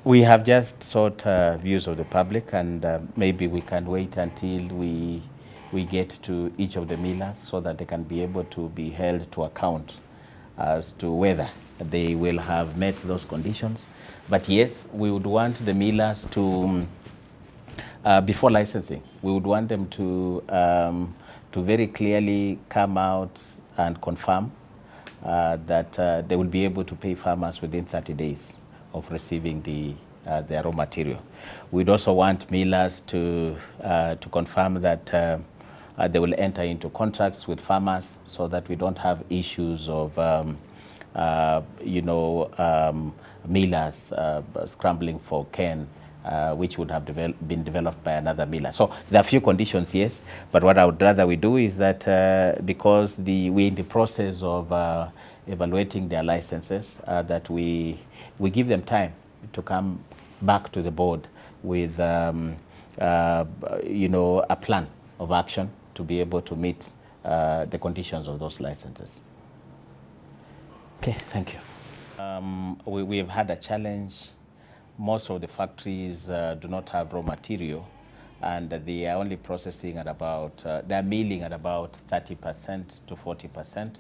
We have just sought views of the public, and maybe we can wait until we get to each of the millers so that they can be able to be held to account as to whether they will have met those conditions. But yes, we would want the millers to, before licensing, we would want them to very clearly come out and confirm that they will be able to pay farmers within 30 days of receiving their raw material. We'd also want millers to confirm that they will enter into contracts with farmers so that we don't have issues of millers scrambling for cane, which would have been developed by another miller. So there are a few conditions, yes, but what I would rather we do is that because we're in the process of evaluating their licenses, that we give them time to come back to the board with a plan of action to be able to meet the conditions of those licenses. Okay, thank you. We have had a challenge. Most of the factories do not have raw material, and they are only processing at about, they're milling at about 30% to 40%.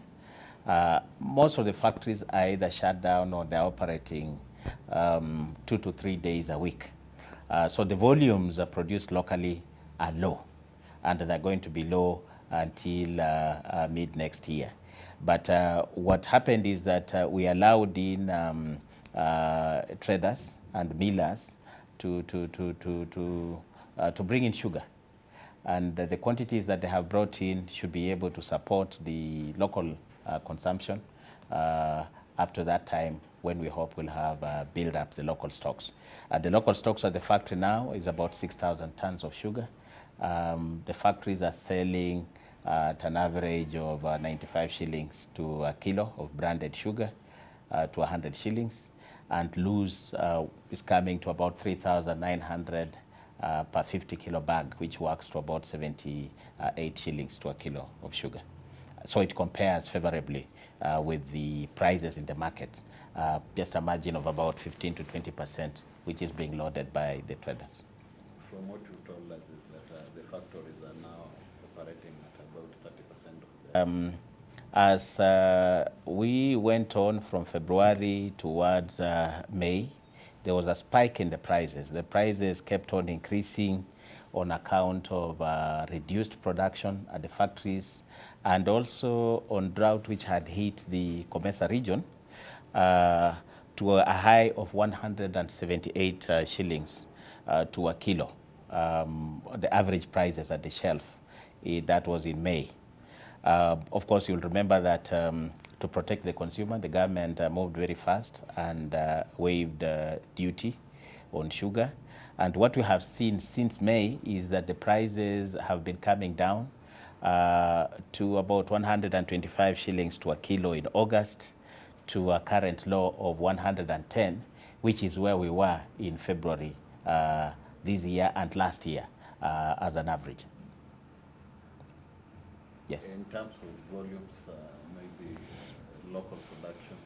Most of the factories are either shut down or they're operating 2 to 3 days a week. So the volumes produced locally are low, and they're going to be low until mid next year. But what happened is that we allowed in traders and millers to bring in sugar, and the quantities that they have brought in should be able to support the local consumption up to that time, when we hope we'll have build up the local stocks. The local stocks at the factory now is about 6,000 tons of sugar. The factories are selling at an average of 95 shillings to a kilo of branded sugar, to 100 shillings, and loose is coming to about 3,900 per 50 kilo bag, which works to about 78 shillings to a kilo of sugar. So it compares favorably with the prices in the market, just a margin of about 15 to 20%, which is being loaded by the traders. From what you've told us is that the factories are now operating at about 30% of the... As we went on from February towards May, there was a spike in the prices. The prices kept on increasing on account of reduced production at the factories, and also on drought which had hit the Comesa region to a high of 178 shillings to a kilo. The average prices at the shelf, that was in May. Of course, you'll remember that to protect the consumer, the government moved very fast and waived duty on sugar. And what we have seen since May is that the prices have been coming down to about 125 shillings to a kilo in August, to a current low of 110, which is where we were in February this year and last year as an average. Yes. In terms of volumes, maybe local production.